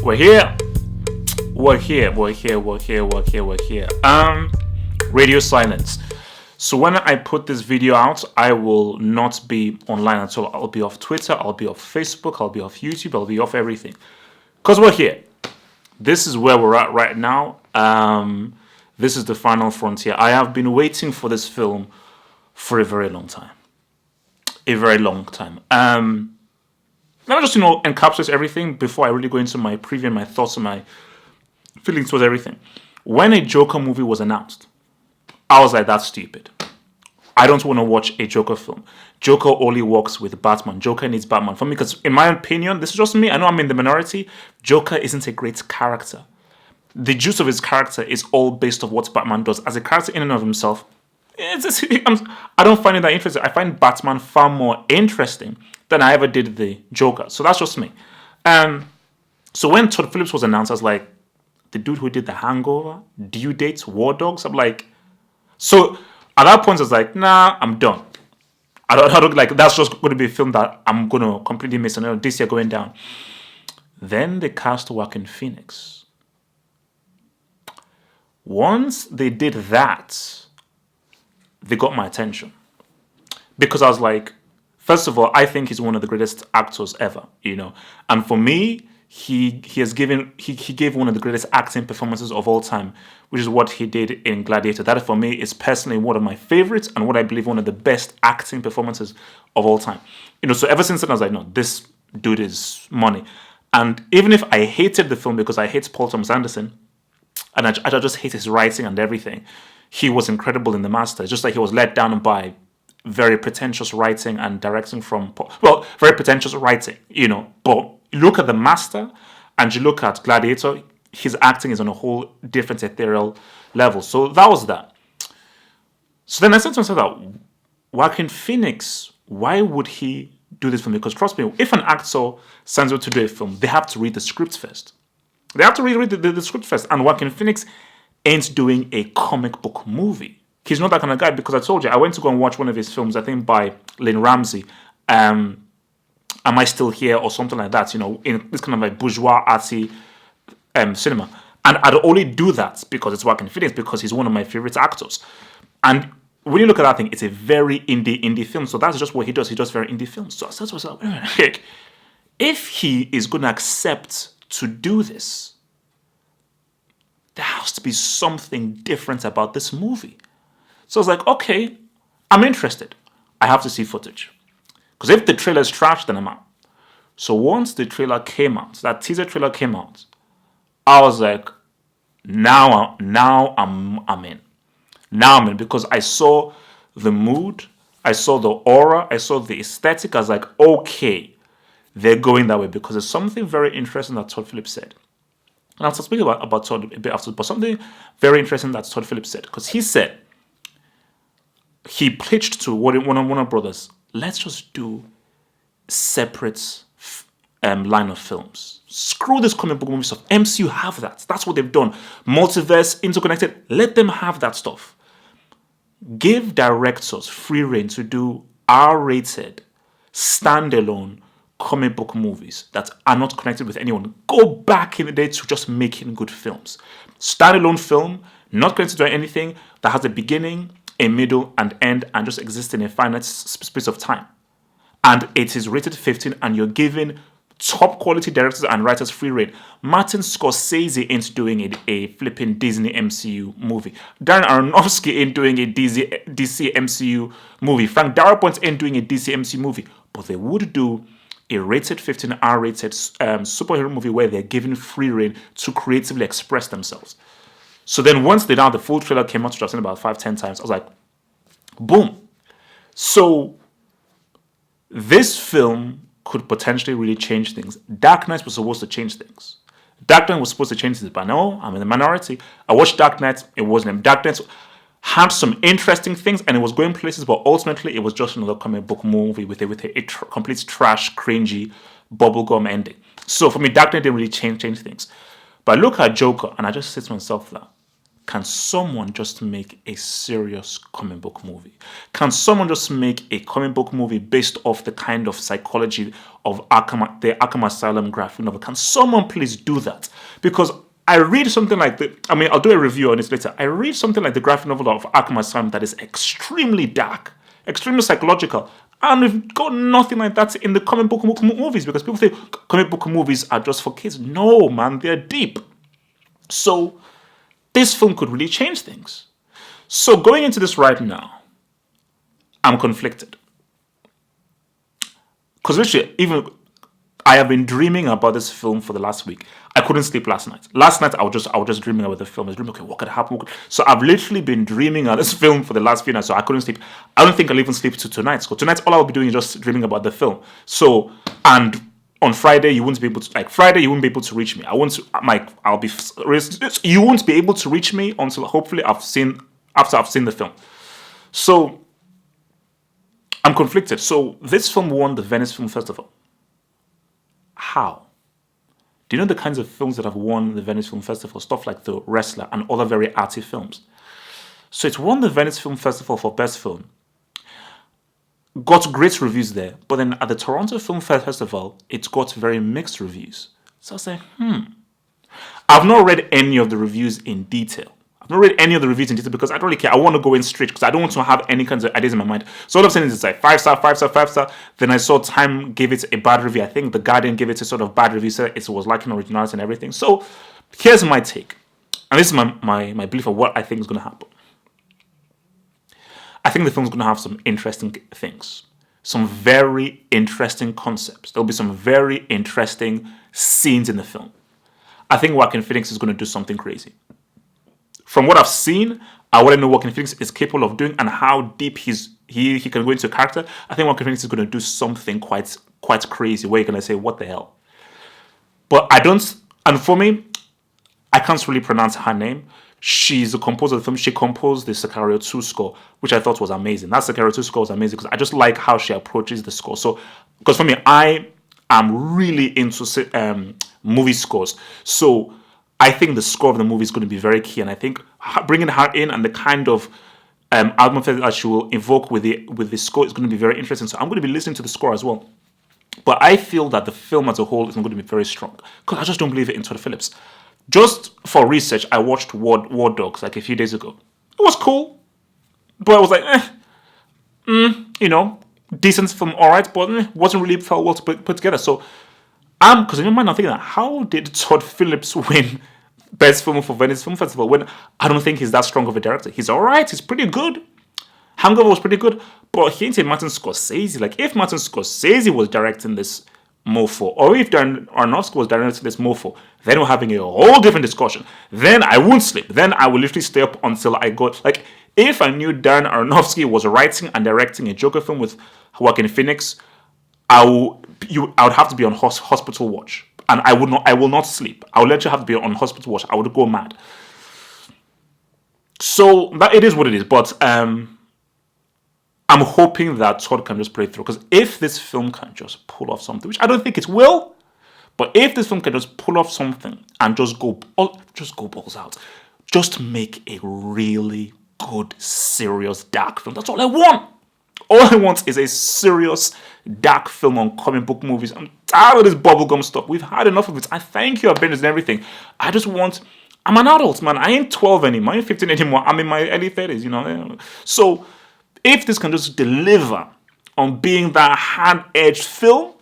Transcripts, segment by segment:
We're here. We're here. We're here. We're here. We're here. We're here. Radio silence. So when I put this video out, I will not be online at all. I'll be off Twitter. I'll be off Facebook. I'll be off YouTube. I'll be off everything. Because we're here. This is where we're at right now. This is the final frontier. I have been waiting for this film for a very long time. A very long time. Let me just, encapsulate everything before I really go into my preview and my thoughts and my feelings towards everything. When a Joker movie was announced, I was like, that's stupid. I don't want to watch a Joker film. Joker only works with Batman. Joker needs Batman. For me, because in my opinion, this is just me, I know I'm in the minority, Joker isn't a great character. The juice of his character is all based on what Batman does. As a character in and of himself, I don't find it that interesting. I find Batman far more interesting than I ever did the Joker. So that's just me. So when Todd Phillips was announced, I was like, the dude who did The Hangover, Due Date, War Dogs. I'm like, so at that point I was like, nah, I'm done. I don't like, that's just going to be a film that I'm going to completely miss. And this year going down. Then they cast Joaquin Phoenix. Once they did that, they got my attention. Because I was like, first of all, I think he's one of the greatest actors ever, And for me, he gave one of the greatest acting performances of all time, which is what he did in Gladiator. That for me is personally one of my favorites and what I believe one of the best acting performances of all time. So ever since then I was like, no, this dude is money. And even if I hated the film because I hate Paul Thomas Anderson, and I just hate his writing and everything, he was incredible in The Master. It's just like he was let down by very pretentious writing and directing very pretentious writing, But you look at The Master and you look at Gladiator, his acting is on a whole different ethereal level. So that was that. So then I said to myself that Joaquin Phoenix, why would he do this film? Because trust me, if an actor signs up to do a film, they have to read the script first. They have to read the script first. And Joaquin Phoenix ain't doing a comic book movie. He's not that kind of guy because I told you, I went to go and watch one of his films, I think by Lynn Ramsey, Am I Still Here or something like that, in this kind of like bourgeois artsy cinema. And I'd only do that because it's Joaquin Phoenix, because he's one of my favorite actors. And when you look at that thing, it's a very indie film. So that's just what he does. He does very indie films. So I said to myself, if he is going to accept to do this, there has to be something different about this movie. So I was like, okay, I'm interested. I have to see footage. Because if the trailer is trash, then I'm out. So once the trailer came out, that teaser trailer came out, I was like, now I'm in. Now I'm in, because I saw the mood, I saw the aura, I saw the aesthetic. I was like, okay, they're going that way, because there's something very interesting that Todd Phillips said. And I'll speak about Todd a bit after, but something very interesting that Todd Phillips said, because he said, he pitched to Warner Brothers, let's just do separate line of films. Screw this comic book movie stuff. MCU have that. That's what they've done. Multiverse, interconnected. Let them have that stuff. Give directors free rein to do R-rated, standalone comic book movies that are not connected with anyone. Go back in the day to just making good films. Standalone film, not connected to anything, that has a beginning, a middle, and end, and just exists in a finite space of time. And it is rated 15, and you're giving top quality directors and writers free rein. Martin Scorsese ain't doing a flipping Disney MCU movie. Darren Aronofsky ain't doing a DC MCU movie. Frank Darabont ain't doing a DC MCU movie. But they would do a rated 15, R-rated superhero movie where they're given free rein to creatively express themselves. So then once the full trailer came out, which I've seen about 5-10 times, I was like, boom. So this film could potentially really change things. Dark Knight was supposed to change things. Dark Knight was supposed to change things, but no, I'm in the minority. I watched Dark Knight, it wasn't. Dark Knight had some interesting things and it was going places, but ultimately it was just another comic book movie with a complete trash, cringy, bubblegum ending. So for me, Dark Knight didn't really change things. But I look at Joker and I just say to myself that can someone just make a serious comic book movie? Can someone just make a comic book movie based off the kind of psychology of the Arkham Asylum graphic novel? Can someone please do that? Because I read something like I'll do a review on this later. I read something like the graphic novel of Arkham Asylum that is extremely dark, extremely psychological. And we've got nothing like that in the comic book movies, because people think comic book movies are just for kids. No, man, they're deep. So this film could really change things. So going into this right now, I'm conflicted. Because literally, even I have been dreaming about this film for the last week. I couldn't sleep last night. Last night I was just dreaming about the film. I was dreaming, okay, what could happen? So I've literally been dreaming about this film for the last few nights. So I couldn't sleep. I don't think I'll even sleep tonight. So tonight all I'll be doing is just dreaming about the film. So, and on Friday you wouldn't be able to reach me. You won't be able to reach me until hopefully after I've seen the film. So I'm conflicted. So this film won the Venice Film Festival. How? Do you know the kinds of films that have won the Venice Film Festival? Stuff like The Wrestler and other very arty films. So it won the Venice Film Festival for Best Film. Got great reviews there. But then at the Toronto Film Festival, it got very mixed reviews. So I was like, I've not read any of the reviews in detail. Because I don't really care. I want to go in straight because I don't want to have any kinds of ideas in my mind. So all I'm saying is it's like 5-star, 5-star, 5-star. Then I saw Time gave it a bad review. I think The Guardian gave it a sort of bad review. So it was lacking originality and everything. So here's my take. And this is my belief of what I think is going to happen. I think the film's going to have some interesting things. Some very interesting concepts. There'll be some very interesting scenes in the film. I think Joaquin Phoenix is going to do something crazy. From what I've seen, I want to know what Joaquin Phoenix is capable of doing and how deep he can go into a character. I think Joaquin Phoenix is going to do something quite crazy where you're going to say, what the hell? But and for me, I can't really pronounce her name. She's the composer of the film. She composed the Sicario 2 score, which I thought was amazing. That Sicario 2 score was amazing because I just like how she approaches the score. So, because for me, I am really into movie scores. So, I think the score of the movie is going to be very key, and I think bringing her in and the kind of atmosphere that she will evoke with the score is going to be very interesting. So I'm going to be listening to the score as well. But I feel that the film as a whole is not going to be very strong because I just don't believe it in Todd Phillips. Just for research, I watched War Dogs like a few days ago. It was cool, but I was like, decent film, all right, but wasn't really felt well to put together. So because in my mind I'm thinking, how did Todd Phillips win Best Film for Venice Film Festival when I don't think he's that strong of a director? He's alright, he's pretty good. Hangover was pretty good, but he ain't a Martin Scorsese. Like, if Martin Scorsese was directing this mofo, or if Darren Aronofsky was directing this mofo, then we're having a whole different discussion. Then I won't sleep. Then I will literally stay up until I go. Like, if I knew Darren Aronofsky was writing and directing a Joker film with Joaquin Phoenix, I would have to be on hospital watch, and I will not sleep. I would literally have to be on hospital watch. I would go mad. So that it is what it is. But I'm hoping that Todd can just play through, because if this film can just pull off something, which I don't think it will, but if this film can just pull off something and just go balls out, just make a really good, serious, dark film. That's all I want. All I want is a serious, dark film on comic book movies. I'm tired of this bubblegum stuff. We've had enough of it. I thank you, Avengers and everything. I'm an adult, man. I ain't 12 anymore. I ain't 15 anymore. I'm in my early 30s, So, if this can just deliver on being that hard-edged film,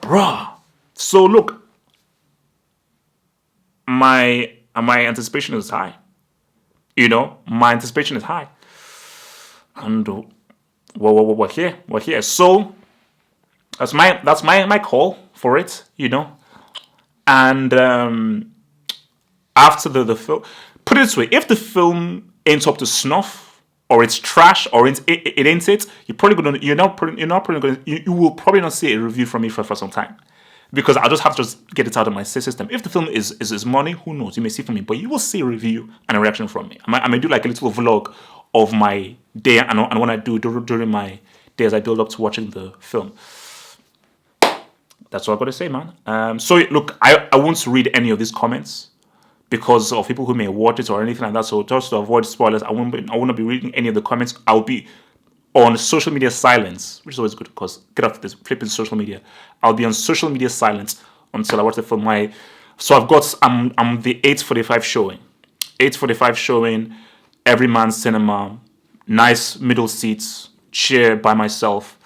bruh. So, look, my anticipation is high. My anticipation is high. And we're here. So that's my call for it, And after the film, put it this way: if the film ain't up to snuff, or it's trash, or it ain't it, you will probably not see a review from me for some time, because I'll just have to get it out of my system. If the film is money, who knows? You may see from me, but you will see a review and a reaction from me. I may do like a little vlog of my day and what I do during my day as I build up to watching the film. That's all I've got to say, man. So look, I won't read any of these comments, because of people who may watch it or anything like that. So just to avoid spoilers, I won't be reading any of the comments. I'll be on social media silence, which is always good because get off this flipping social media. I'll be on social media silence until I watch the film. I'm the 8:45 showing. 8:45 showing, Everyman Cinema, nice middle seats, chair by myself.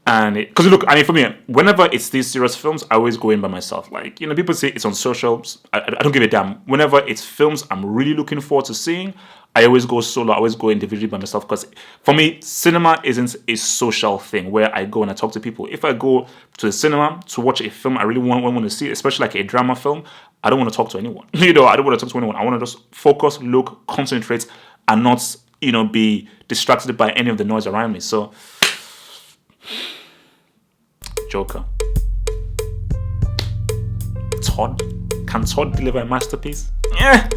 And because look, I mean, for me, whenever it's these serious films, I always go in by myself. Like, people say it's on socials. I don't give a damn. Whenever it's films I'm really looking forward to seeing, I always go solo. I always go individually by myself. Because for me, cinema isn't a social thing where I go and I talk to people. If I go to the cinema to watch a film I really want to see, especially like a drama film, I don't want to talk to anyone. I don't want to talk to anyone. I want to just focus, look, concentrate, and not, be distracted by any of the noise around me. So, Joker. Todd? Can Todd deliver a masterpiece? Yeah.